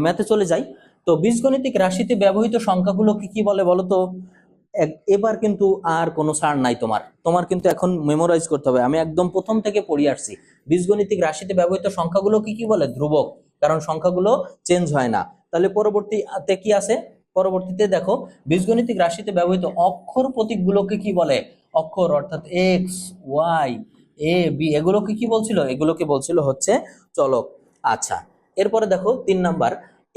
ম্যাথে চলে যাই। তো বীজগণিতিক রাশিতে ব্যবহৃত সংখ্যাগুলোকে কি বলে বলো তো? এবার কিন্তু আর কোনো ছাড় নাই, তোমার কিন্তু এখন মেমোরাইজ করতে হবে। আমি একদম প্রথম থেকে পড়িয়ে আসছি। বীজগণিতিক রাশিতে ব্যবহৃত সংখ্যাগুলোকে কি বলে? ধ্রুবক, কারণ সংখ্যাগুলো চেঞ্জ হয় না। তাহলে পরবর্তীতে কি আছে? পরবর্তীতে দেখো, বীজগণিতিক রাশিতে ব্যবহৃত অক্ষর প্রতীকগুলোকে কি বলে? অক্ষর অর্থাৎ এক্স, ওয়াই, এ, বি, এগুলোকে কি বলছিল? এগুলোকে বলছিল হচ্ছে চলক। আচ্ছা, এরপরে দেখো 3 নাম্বার,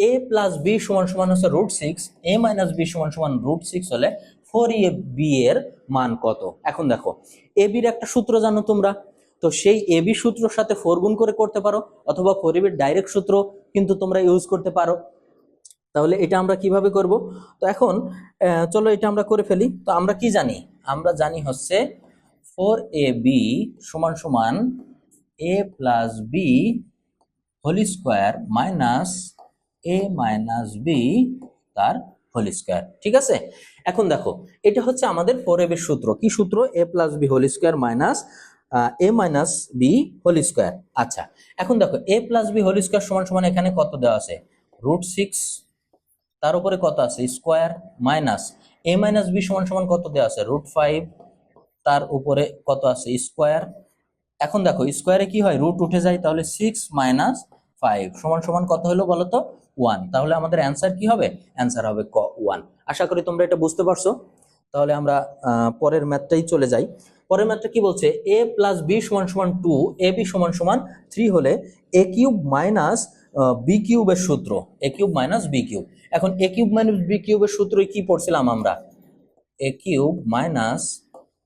a প্লাস বি সমান সমান হচ্ছে √6, a মাইনাস বি সমান সমান √6 হলে 4ab এর মান কত? এখন দেখো, a b এর একটা সূত্র জানো তোমরা, তো সেই a b সূত্রের সাথে 4 গুণ করে করতে পারো, অথবা 4ab এর ডাইরেক্ট সূত্র কিন্তু তোমরা ইউজ করতে পারো। তাহলে এটা আমরা কিভাবে করব? তো এখন চলো এটা আমরা করে ফেলি। তো আমরা কি জানি? আমরা জানি হচ্ছে 4ab সমান সমান a plus b whole square minus a minus b তার হোল স্কোয়ার। ঠিক আছে, এখন দেখো এটা হচ্ছে আমাদের 4ab এর সূত্র। কি সূত্র? a plus b whole square minus a minus B whole square. আচ্ছা, এখন দেখো a plus b whole square সমান সমান এখানে কত দেওয়া আছে? √6, তার উপরে কত আছে? Square, minus a minus b সমান সমান কত দেওয়া আছে? √5, তার উপরে কত আছে? স্কোয়ার। এখন দেখো স্কোয়ারে কি হয়? রুট উঠে যায়, তাহলে 6 মাইনাস 5 সমান সমান কত হলো বলো তো? 1। তাহলে আমাদের অ্যান্সার কি হবে? অ্যান্সার হবে 1। আশা করি তোমরা এটা বুঝতে পারছো। তাহলে আমরা পরের ম্যাথটাই চলে যাই। পরের ম্যাথটা কি বলছে? a প্লাস বি সমান সমান 2, এ বি সমান সমান 3 হলে a কিউব মাইনাস বি কিউবের সূত্র, a cube minus B cube. এখন a কিউব মাইনাস বি কিউবের সূত্র কি পড়ছিলাম আমরা? a cube minus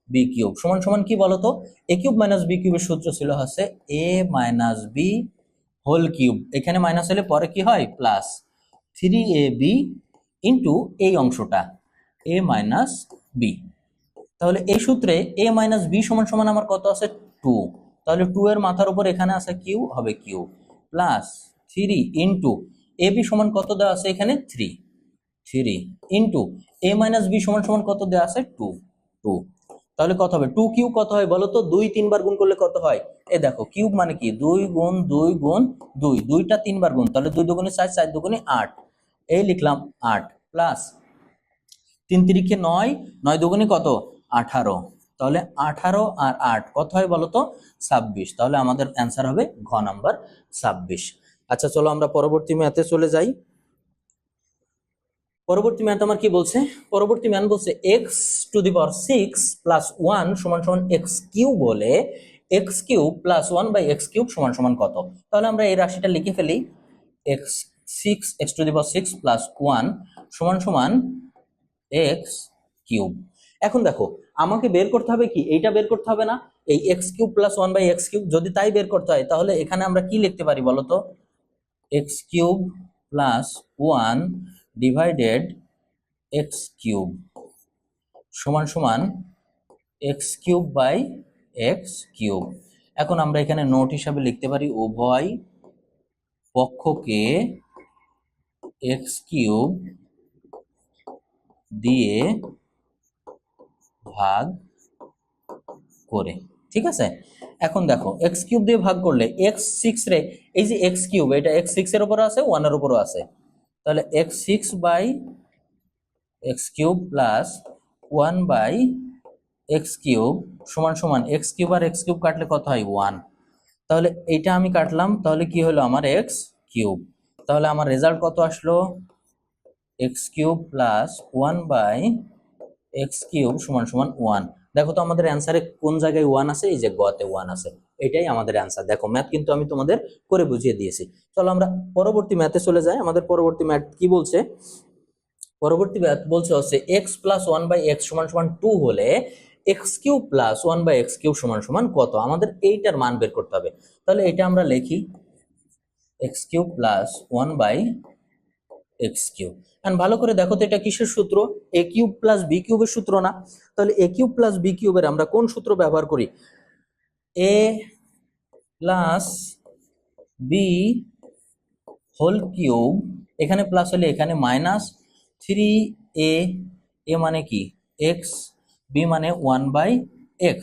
B cube সমান সমান কি বলতো? a কিউব মাইনাস বি কিউবের সূত্র ছিল হচ্ছে a minus B whole cube, এখানে মাইনাস হলে পরে কি হয়? প্লাস 3ab ইন্টু এই অংশটা a মাইনাস বি। তাহলে এই সূত্রে a মাইনাস বি সমান সমান আমার কত আছে? 2। তাহলে 2 এর মাথার উপর এখানে আছে কিউ, হবে Q, plus 3 into A B সমান কত দেওয়া আছে এখানে? 3 ইন্টু a মাইনাস বি সমান সমান কত দেওয়া আছে? 2। তাহলে কত হবে? 2 কিউব কত হয় বলো তো? 2 3 বার গুণ করলে কত হয়? এই দেখো, কিউব মানে কি? 2 গুণ 2 গুণ 2, 2টা 3 বার গুণ, তাহলে 2 দুগুণে 4, 4 দুগুণে 8, এই লিখলাম 8, প্লাস 3 তিরিখে 9, 9 দুগুণে কত? 18। তাহলে 18 আর 8 কত হয় বলো তো? 26। তাহলে আমাদের অ্যান্সার হবে ঘ নাম্বার 26। আচ্ছা, চলো আমরা পরবর্তী ম্যাথে চলে যাই। পরবর্তী ম্যাথ আমার কি বলছে? পরবর্তী ম্যাথ বলছে x⁻6 প্লাস 1 সমান সমান x³ বলে x³ প্লাস 1/x³ সমান সমান কত? তাহলে আমরা এই রাশিটা লিখে ফেলি। x6 প্লাস 1 সমান সমান x³। এখন দেখো, আমাকে বের করতে হবে কি? এইটা বের করতে হবে না? এই x³ প্লাস 1/x³, যদি তাই বের করতে হয় তাহলে এখানে আমরা কি লিখতে পারি বলো তো? x³ প্লাস 1 ডিভাইডেড x³ সমান সমান x³ এখন আমরা এখানে নোট হিসাবে লিখতে পারি উভয় পক্ষকে x³ দিয়ে ভাগ করে। ঠিক আছে, এখন দেখো x³ দিয়ে ভাগ করলে x6 রে, এই যে x³ এটা x6 এর উপর আছে, 1 এর উপরও আছে, তাহলে x6/x³ প্লাস 1/x³ সমান সমান x³ আর x³ কাটলে কত হয়? 1। তাহলে এটা আমি কাটলাম, তাহলে কি হলো আমার? x³। তাহলে আমার রেজাল্ট কত আসলো? x³ প্লাস 1/x³ সমান সমান 1। দেখো তো আমাদের অ্যান্সারে কোন জায়গায় 1 আছে? এই যে গতে 1 আছে, এটাই আমাদের অ্যান্সার। দেখো ম্যাথ কিন্তু আমি তোমাদের করে বুঝিয়ে দিয়েছি। চলো আমরা পরবর্তী ম্যাথে চলে যাই। আমাদের পরবর্তী ম্যাথ কি বলছে? পরবর্তী ম্যাথ বলছে হচ্ছে x প্লাস 1/x সমান সমান 2 হলে x³ প্লাস 1/x³ সমান সমান কত? আমাদের এইটার মান বের করতে হবে। তাহলে এটা আমরা লিখি x³ প্লাস 1/x³। এখন ভালো করে দেখো তো এটা কিসের সূত্র? a³ প্লাস b³ এর সূত্র না? তাহলে a³ প্লাস b³ এর আমরা কোন সূত্র ব্যবহার করি? a plus b whole cube, এখানে প্লাস হলে এখানে মাইনাস 3a, a মানে কি? x, b মানে 1/x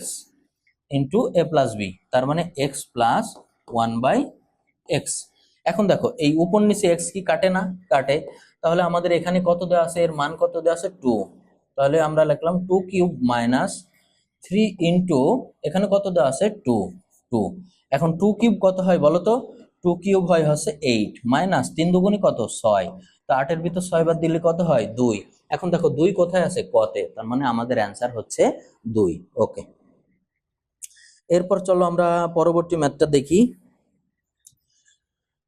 into a plus b, তার মানে x প্লাস 1/x। এখন দেখো এই উপর নিচে এক্স কি কাটে না? কাটে। তাহলে আমাদের এখানে কত দেওয়া আছে, এর মান কত দেওয়া আছে 2। তাহলে আমরা লিখলাম 2 কিউব মাইনাস 3 ইন্টু এখানে কত দেওয়া আছে 2 2। এখন 2 কিউব কত হয় বলো তো? 2 কিউব হয় হচ্ছে 8 মাইনাস 3 দুগুণি কত 6। তো 8 এর ভিতর 6 বাদ দিলে কত হয় 2। এখন দেখো 2 কোথায় আছে? কতে, তার মানে আমাদের অ্যান্সার হচ্ছে 2। ওকে, এরপর চলো আমরা পরবর্তী ম্যাথটা দেখি।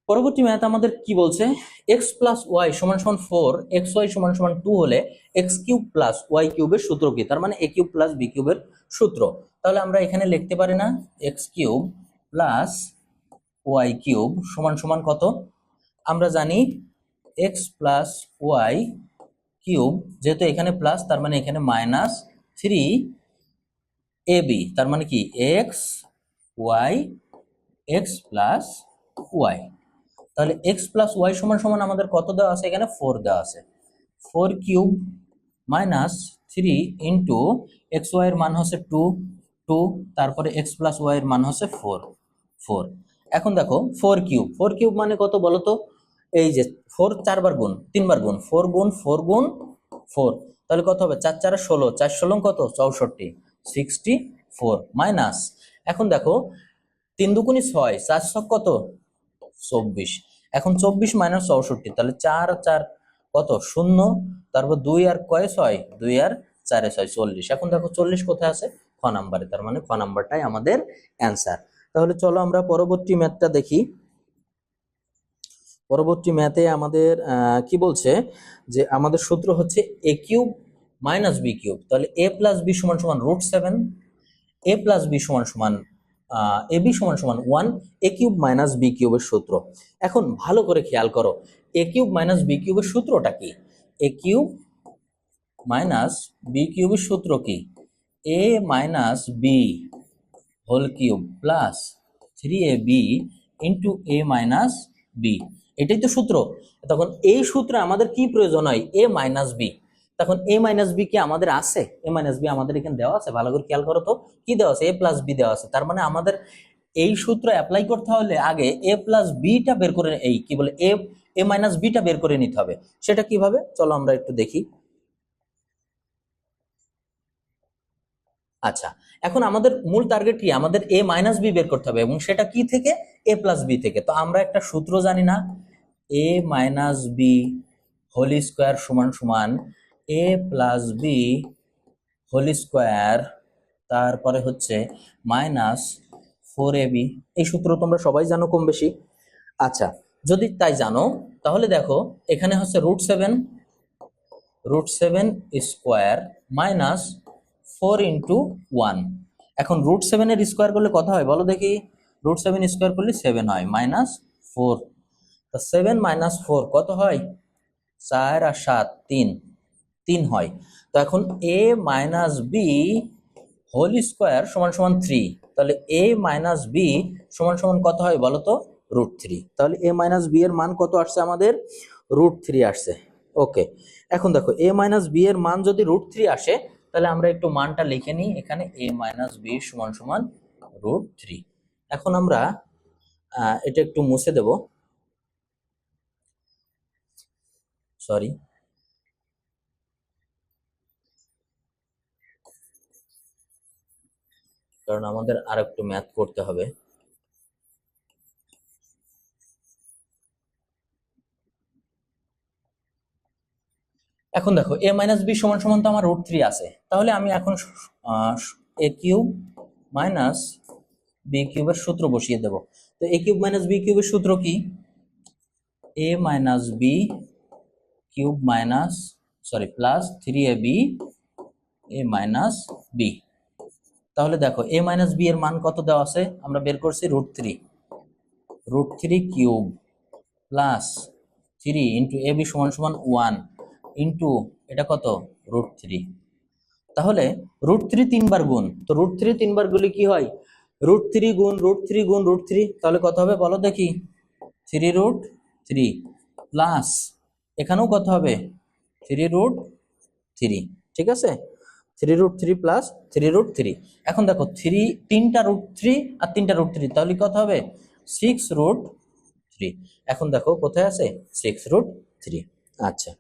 পরবর্তী ম্যাথ আমাদের কি বলছে, এক্স প্লাস ওয়াই সমান সমান 4, এক্স ওয়াই সমান সমান 2 হলে এক্স কিউব প্লাস ওয়াই কিউবের সূত্র কি? তার মানে এ কিউব প্লাস বি কিউবের সূত্র। তাহলে আমরা এখানে লিখতে পারি না x cube plus y cube সমান সমান কত? আমরা জানি এক্স প্লাস ওয়াই কিউব, যেহেতু এখানে প্লাস তার মানে এখানে মাইনাস 3ab, তার মানে কি x y x plus y. তাহলে এক্স প্লাস ওয়াই সমান সমান আমাদের কত দেওয়া আছে? এখানে 4 দেওয়া আছে। 4 cube minus 3 into x y এর মান হচ্ছে 2 2, তারপরে এক্স প্লাস ওয়াই এর মান হচ্ছে 4 4। এখন দেখো 4 কিউব, 4 কিউব মানে কত বলো তো? এই যে 4 4 বার গুণ 3 বার গুণ 4 গুণ 4 গুণ 4, তাহলে কত হবে? 4 4 16, 4 16 কত 64 64 মাইনাস। এখন দেখো 3 দুগুণি 6, 4 ছক কত 24। এখন 24 মাইনাস 64, তাহলে 4 4 কত 0, তারপর 2 আর কয় 6, 2 আর 4 6 40। এখন দেখো 40 কোথায় আছে? খ নাম্বারে, তার মানে খ নাম্বারটাই আমাদের অ্যান্সার। তাহলে চলো আমরা পরবর্তী ম্যাথটা দেখি। পরবর্তী ম্যাথে আমাদের কি বলছে যে আমাদের সূত্র হচ্ছে এ কিউব মাইনাস বি কিউব। তাহলে এ প্লাস বি সমান সমান √7, এ প্লাস বি সমান সমান এ বি সমান সমান 1, এ কিউব মাইনাস বি কিউবের সূত্র। এখন ভালো করে খেয়াল করো, এ কিউব মাইনাস বি কিউবের সূত্রটা কি? এ কিউব মাইনাস বি কিউবের সূত্র কি? A minus B whole cube plus 3ab into A minus B, এটাই তো সূত্র। তখন এই সূত্রে আমাদের কি প্রয়োজন হয়? এ মাইনাস বি। তখন এ মাইনাস বি কি আমাদের আছে? এ মাইনাস বি আমাদের এখানে দেওয়া আছে, ভালো করে খেয়াল করো তো কি দেওয়া আছে? এ প্লাস বি দেওয়া আছে। তার মানে আমাদের এই সূত্র অ্যাপ্লাই করতে হলে আগে এ প্লাস বিটা বের করে, এই কি বলে এ এ মাইনাস বিটা বের করে নিতে হবে। সেটা কিভাবে চলো আমরা একটু দেখি। আচ্ছা, এখন আমাদের মূল টার্গেট কি? আমাদের এ মাইনাস বি বের করতে হবে, এবং সেটা কি থেকে? এ প্লাস বি থেকে। তো আমরা একটা সূত্র জানি না, এ মাইনাস বি হোল স্কোয়ার সমান সমান এ প্লাস বি হোল স্কোয়ার, তারপরে হচ্ছে মাইনাস 4ab। এই সূত্র তোমরা সবাই জানো কম বেশি। আচ্ছা, যদি তাই জানো তাহলে দেখো এখানে হচ্ছে √7 স্কোয়ার মাইনাস 4 ইন্টু 1। এখন √7 এর স্কোয়ার করলে কত হয় বলো দেখি? √7 স্কোয়ার করলে 7 হয়, মাইনাস 4। তো 7 মাইনাস 4 কত হয়? 4 আর 7 3 3 হয়। তো এখন এ মাইনাস বি হোল স্কোয়ার সমান সমান 3, তাহলে এ মাইনাস বি সমান সমান কত হয় বলো তো? √3। তাহলে এ মাইনাস বি এর মান কত আসছে আমাদের? √3 আসছে। ওকে, এখন দেখো এ মাইনাস বি এর মান যদি √3 আসে, তাহলে আমরা একটু মানটা লিখে নিই এখানে, এ মাইনাস বি সমান সমান √3। এখন আমরা এটা একটু মুছে দেব, সরি। কারণ আমাদের আর একটু ম্যাথ করতে হবে। এখন দেখো এ মাইনাস বি সমান সমান তো আমার √3 আছে, তাহলে আমি এখন এ কিউব মাইনাস বি কিউবের সূত্র বসিয়ে দেব। তো এ কিউব মাইনাস বি কিউবের সূত্র কি? A minus B cube minus plus 3ab A minus B. তাহলে দেখো এ মাইনাস বি এর মান কত দেওয়া আছে? আমরা বের করছি √3 cube plus 3 into A B সমান সমান 1 ইন্টু এটা কত? √3। তাহলে √3 3 বার গুণ, তো √3 3 বার গুলি কি হয়? √3 গুণ √3 গুণ √3, তাহলে কত হবে বলো দেখি? 3√3 প্লাস এখানেও কত হবে? 3√3। ঠিক আছে, 3√3 প্লাস 3√3। এখন দেখো 3 3টা √3 আর 3টা √3, তাহলে কত হবে? 6√3। 3। এখন দেখো কোথায় আছে 6√3। আচ্ছা,